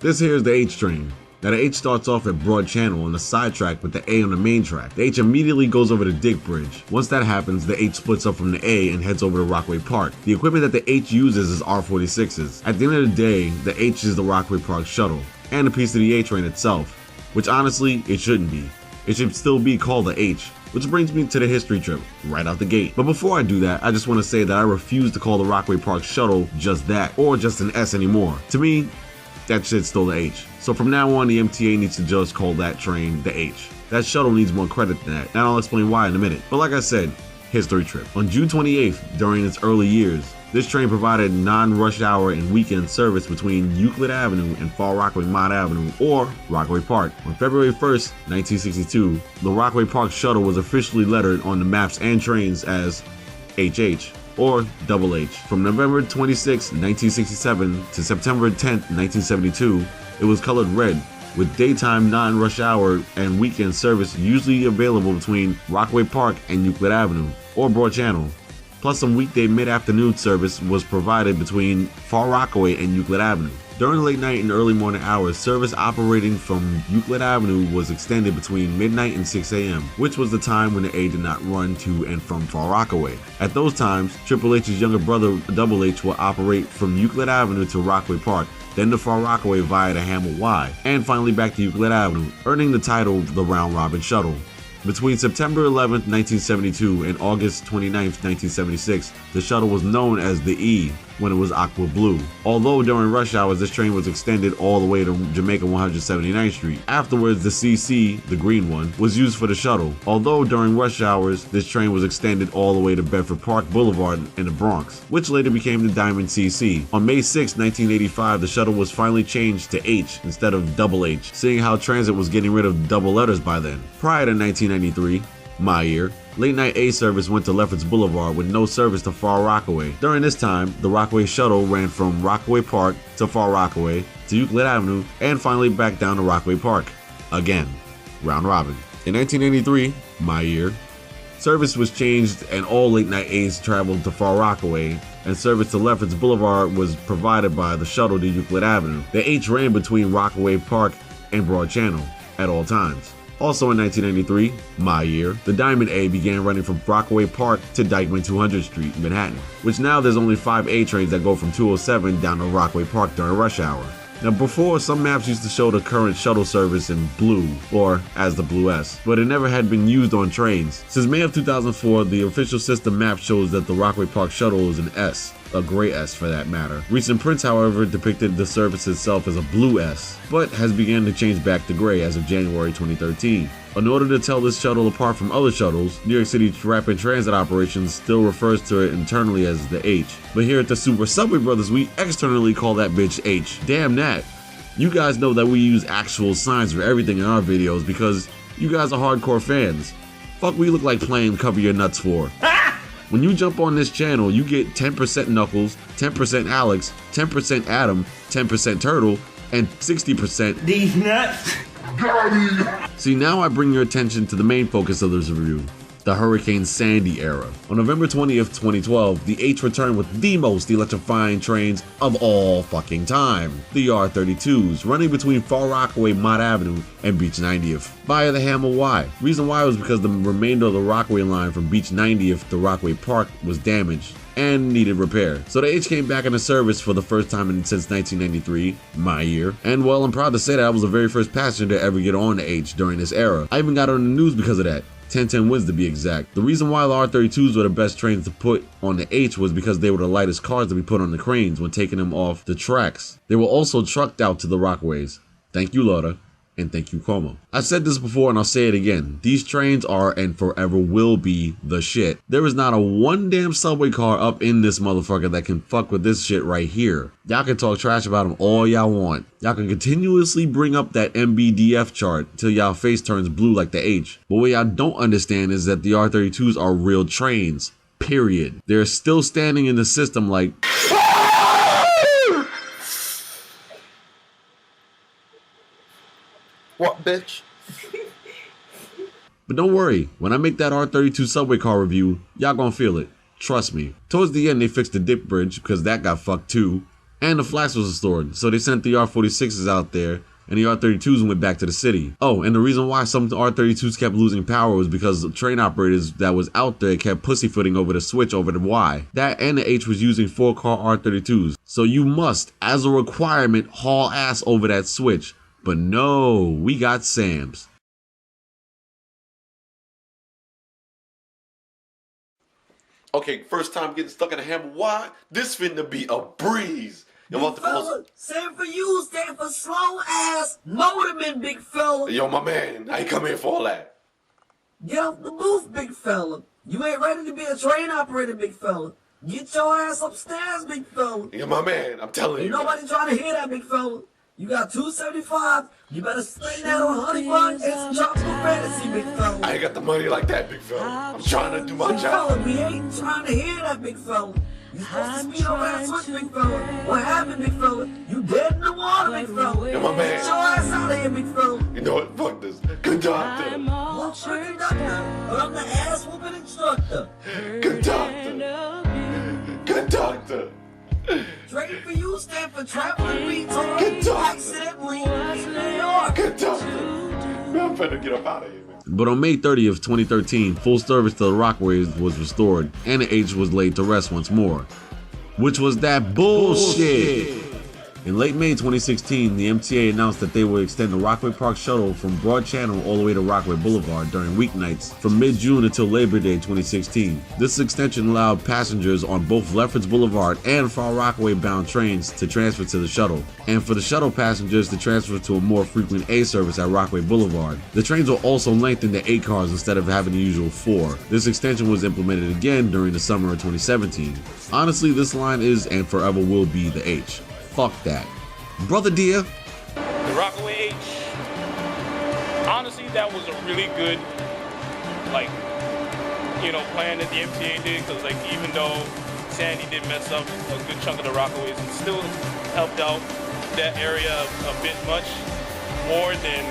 This here is the H train. Now the H starts off at Broad Channel on the side track with the A on the main track. The H immediately goes over to Dick Bridge. Once that happens, the H splits up from the A and heads over to Rockaway Park. The equipment that the H uses is R46s. At the end of the day, the H is the Rockaway Park Shuttle, and a piece of the A train itself, which honestly, it shouldn't be. It should still be called the H, which brings me to the history trip right out the gate. But before I do that, I just want to say that I refuse to call the Rockaway Park Shuttle just that, or just an S anymore. To me, that shit's still the H. So from now on, the MTA needs to just call that train the H. That shuttle needs more credit than that, and I'll explain why in a minute. But like I said, history trip. On June 28th, during its early years, this train provided non-rush hour and weekend service between Euclid Avenue and Far Rockaway Mott Avenue, or Rockaway Park. On February 1st, 1962, the Rockaway Park Shuttle was officially lettered on the maps and trains as HH, or Double H. From November 26, 1967 to September 10, 1972, it was colored red, with daytime non-rush hour and weekend service usually available between Rockaway Park and Euclid Avenue, or Broad Channel. Plus some weekday mid-afternoon service was provided between Far Rockaway and Euclid Avenue. During late night and early morning hours, service operating from Euclid Avenue was extended between midnight and 6 a.m., which was the time when the A did not run to and from Far Rockaway. At those times, Triple H's younger brother Double H would operate from Euclid Avenue to Rockaway Park, then to Far Rockaway via the Hamel Y, and finally back to Euclid Avenue, earning the title the Round Robin Shuttle. Between September 11, 1972 and August 29, 1976, the shuttle was known as the E when it was aqua blue. Although during rush hours this train was extended all the way to Jamaica 179th Street. Afterwards the CC, the green one, was used for the shuttle. Although during rush hours this train was extended all the way to Bedford Park Boulevard in the Bronx, which later became the Diamond CC. On May 6, 1985, the shuttle was finally changed to H instead of Double H, seeing how transit was getting rid of double letters by then. Prior to 1993, my year, late night A service went to Lefferts Boulevard with no service to Far Rockaway. During this time, the Rockaway Shuttle ran from Rockaway Park to Far Rockaway to Euclid Avenue and finally back down to Rockaway Park. Again, round robin. In 1983, my year, service was changed and all late night A's traveled to Far Rockaway, and service to Lefferts Boulevard was provided by the shuttle to Euclid Avenue. The H ran between Rockaway Park and Broad Channel at all times. Also in 1993, my year, the Diamond A began running from Rockaway Park to Dykeman 200th Street, Manhattan, which now there's only 5 A trains that go from 207 down to Rockaway Park during rush hour. Now before, some maps used to show the current shuttle service in blue, or as the Blue S, but it never had been used on trains. Since May of 2004, the official system map shows that the Rockaway Park Shuttle is an S, a gray S for that matter. Recent prints, however, depicted the service itself as a blue S, but has begun to change back to gray as of January 2013. In order to tell this shuttle apart from other shuttles, New York City Rapid Transit Operations still refers to it internally as the H. But here at the Super Subway Brothers, we externally call that bitch H. Damn that. You guys know that we use actual signs for everything in our videos because you guys are hardcore fans. Fuck we look like playing Cover Your Nuts for. When you jump on this channel, you get 10% Knuckles, 10% Alex, 10% Adam, 10% Turtle, and 60% these nuts. See, now I bring your attention to the main focus of this review, the Hurricane Sandy era. On November 20th, 2012, the H returned with the most electrifying trains of all fucking time, the R32s, running between Far Rockaway, Mott Avenue, and Beach 90th via the Hamel Y. Reason why was because the remainder of the Rockaway line from Beach 90th to Rockaway Park was damaged and needed repair. So the H came back into service for the first time since 1993, my year. And well, I'm proud to say that I was the very first passenger to ever get on the H during this era. I even got on the news because of that. 1010 wins to be exact. The reason why the R32s were the best trains to put on the H was because they were the lightest cars to be put on the cranes when taking them off the tracks. They were also trucked out to the Rockaways. Thank you, Lauda. And thank you, Como. I've said this before and I'll say it again. These trains are and forever will be the shit. There is not a one damn subway car up in this motherfucker that can fuck with this shit right here. Y'all can talk trash about them all y'all want. Y'all can continuously bring up that MBDF chart till y'all face turns blue like the H. But what y'all don't understand is that the R32s are real trains. Period. They're still standing in the system like... What, bitch? But don't worry, when I make that R32 subway car review, y'all gonna feel it. Trust me. Towards the end, they fixed the dip bridge because that got fucked too. And the flaks was restored, so they sent the R-46s out there, and the R-32s went back to the city. Oh, and the reason why some R-32s kept losing power was because the train operators that was out there kept pussyfooting over the switch over the Y. That and the H was using 4-car R-32s, so you must, as a requirement, haul ass over that switch. But no, we got Sam's. Okay, first time getting stuck in a hammer. Why? This finna be a breeze. Big fella, Sam for you stand for slow ass motorman, big fella. Yo, my man, I ain't come here for all that. Get off the booth, big fella. You ain't ready to be a train operator, big fella. Get your ass upstairs, big fella. Yo, my man, I'm telling you. Ain't nobody trying to hear that, big fella. You got 275. You better spend that on honey bun and some tropical fantasy, big fella. I ain't got the money like that, big fella. I'm trying to do my Big job. fella, we ain't trying to hear that, big fella. You supposed to speed over that switch, big fella. What happened, big fella? You dead in the water, big fella. Yo, my man. Get your ass out of here, big fella. You know what? Fuck this. Conductor. Look, conductor, but I'm the ass whooping instructor. Conductor. Conductor. Train for you stand for traveling retard. Conductor. Accidentally in New York. Conductor. Man, I'm finna get up out of here, man. But on May 30th, 2013, full service to the Rockaway was restored, and the H was laid to rest once more. Which was that bullshit! In late May 2016, the MTA announced that they would extend the Rockaway Park Shuttle from Broad Channel all the way to Rockaway Boulevard during weeknights from mid-June until Labor Day 2016. This extension allowed passengers on both Lefferts Boulevard and Far Rockaway bound trains to transfer to the shuttle, and for the shuttle passengers to transfer to a more frequent A service at Rockaway Boulevard. The trains were also lengthened to 8 cars instead of having the usual 4. This extension was implemented again during the summer of 2017. Honestly, this line is and forever will be the H. Fuck that. Brother dear. The Rockaway H. Honestly, that was a really good, plan that the MTA did, because, even though Sandy did mess up a good chunk of the Rockaways, it still helped out that area a bit much more than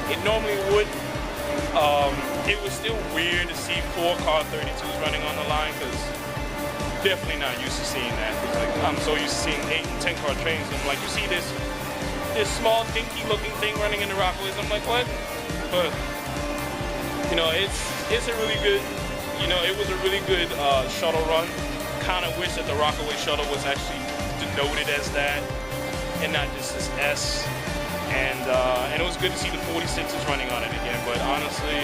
it normally would. It was still weird to see 4-car 32s running on the line, because definitely not used to seeing that. I'm so used to seeing 8 and 10-car trains. I'm like, you see this small dinky looking thing running in the Rockaways. I'm like, what? But it's a really good, it was a really good shuttle run. Kind of wish that the Rockaway shuttle was actually denoted as that and not just this S. And it was good to see the 46s running on it again. But honestly,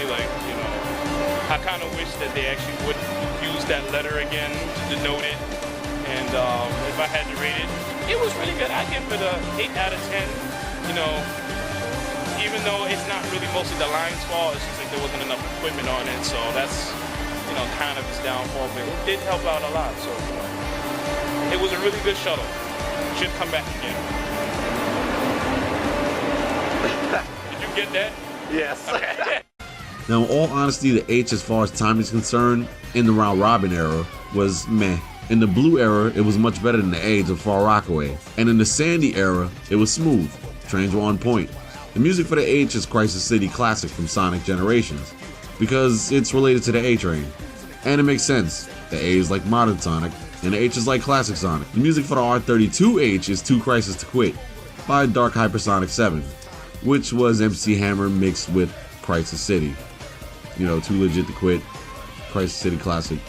I kind of wish that they actually would use that letter again to denote it. And if I had to rate it, it was really good. I'd give it a 8 out of 10. Even though it's not really mostly the line's fault, it's just there wasn't enough equipment on it. So that's, kind of his downfall. But it did help out a lot. So it was a really good shuttle. Should come back again. Did you get that? Yes. Okay. Now, in all honesty, the H, as far as time is concerned, in the round robin era, was meh. In the blue era, it was much better than the A of Far Rockaway. And in the sandy era, it was smooth. Trains were on point. The music for the H is Crisis City Classic from Sonic Generations, because it's related to the A train. And it makes sense. The A is like modern Sonic, and the H is like classic Sonic. The music for the R32H is Too Crisis to Quit by Dark Hypersonic 7, which was MC Hammer mixed with Crisis City. Too Legit to Quit, Crisis City Classic.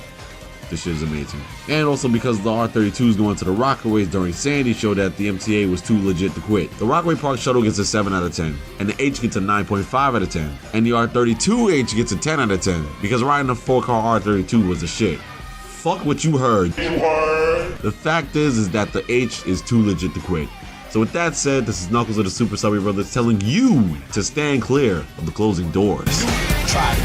This shit is amazing. And also because the R32s going to the Rockaways during Sandy showed that the MTA was too legit to quit. The Rockaway Park Shuttle gets a 7 out of 10, and the H gets a 9.5 out of 10, and the R32H gets a 10 out of 10, because riding a 4-car R32 was a shit. Fuck what you heard. The fact is that the H is too legit to quit. So with that said, this is Knuckles of the Super Subway Brothers telling you to stand clear of the closing doors. Try to